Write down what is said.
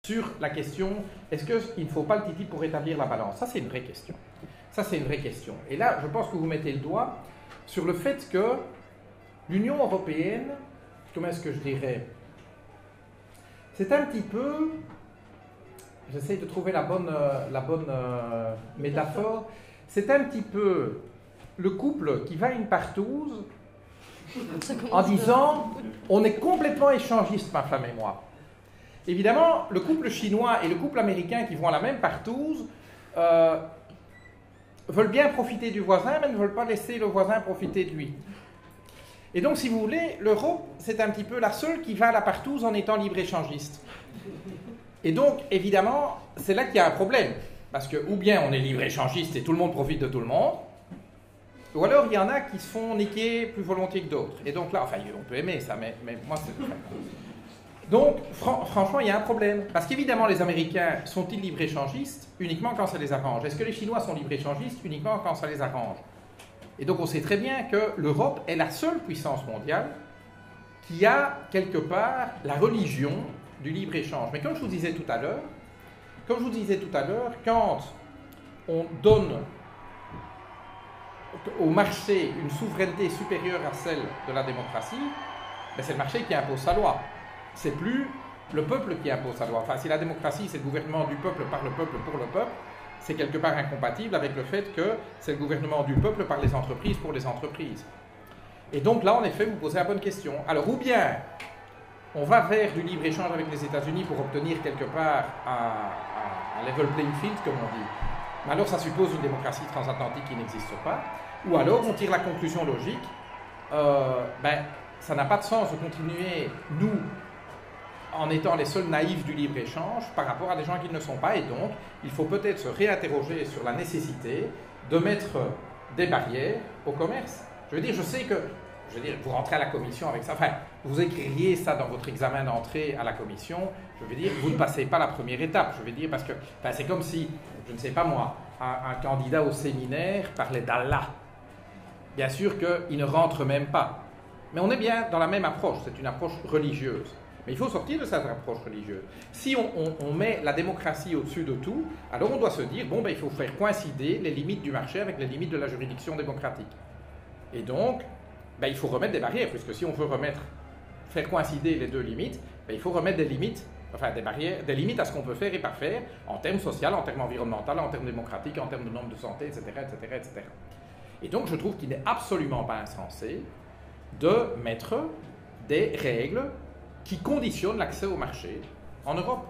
sur la question, est-ce qu'il ne faut pas le TTIP pour rétablir la balance? Ça, c'est une vraie question. Ça, c'est une vraie question. Et là, je pense que vous mettez le doigt sur le fait que l'Union européenne, comment est-ce que je dirais, c'est un petit peu, j'essaie de trouver la bonne métaphore, c'est un petit peu le couple qui va à une partouze en disant on est complètement échangiste, ma femme et moi. Évidemment, le couple chinois et le couple américain qui vont à la même partouze veulent bien profiter du voisin, mais ne veulent pas laisser le voisin profiter de lui. Et donc, si vous voulez, l'Europe, c'est un petit peu la seule qui va à la partouze en étant libre-échangiste. Et donc, évidemment, c'est là qu'il y a un problème. Parce que, ou bien on est libre-échangiste et tout le monde profite de tout le monde, ou alors il y en a qui se font niquer plus volontiers que d'autres. Et donc là, enfin, on peut aimer ça, mais moi, c'est... Donc, franchement, il y a un problème. Parce qu'évidemment, les Américains sont-ils libre-échangistes uniquement quand ça les arrange? Est-ce que les Chinois sont libre-échangistes uniquement quand ça les arrange? Et donc, on sait très bien que l'Europe est la seule puissance mondiale qui a, quelque part, la religion du libre-échange. Mais comme je vous disais tout à l'heure, quand on donne au marché une souveraineté supérieure à celle de la démocratie, ben c'est le marché qui impose sa loi. C'est plus le peuple qui impose sa loi. Enfin, si la démocratie, c'est le gouvernement du peuple, par le peuple, pour le peuple, c'est quelque part incompatible avec le fait que c'est le gouvernement du peuple par les entreprises, pour les entreprises. Et donc là, en effet, vous posez la bonne question. Alors, ou bien on va vers du libre-échange avec les États-Unis pour obtenir quelque part un level playing field, comme on dit. Mais alors, ça suppose une démocratie transatlantique qui n'existe pas. Ou alors, on tire la conclusion logique, ça n'a pas de sens de continuer, nous, en étant les seuls naïfs du libre-échange par rapport à des gens qui ne le sont pas. Et donc, il faut peut-être se réinterroger sur la nécessité de mettre des barrières au commerce. Je veux dire, vous rentrez à la commission avec ça, enfin, vous écririez ça dans votre examen d'entrée à la commission, je veux dire, vous ne passez pas la première étape, je veux dire, parce que c'est comme si, je ne sais pas moi, un candidat au séminaire parlait d'Allah. Bien sûr qu'il ne rentre même pas. Mais on est bien dans la même approche, c'est une approche religieuse. Mais il faut sortir de cette approche religieuse. Si on met la démocratie au-dessus de tout, alors on doit se dire, il faut faire coïncider les limites du marché avec les limites de la juridiction démocratique. Et donc, il faut remettre des barrières, puisque si on veut faire coïncider les deux limites, il faut remettre des limites, enfin des barrières, des limites à ce qu'on peut faire et pas faire, en termes sociaux, en termes environnementaux, en termes démocratiques, en termes de normes de santé, etc., etc., etc. Et donc, je trouve qu'il n'est absolument pas insensé de mettre des règles qui conditionnent l'accès au marché en Europe.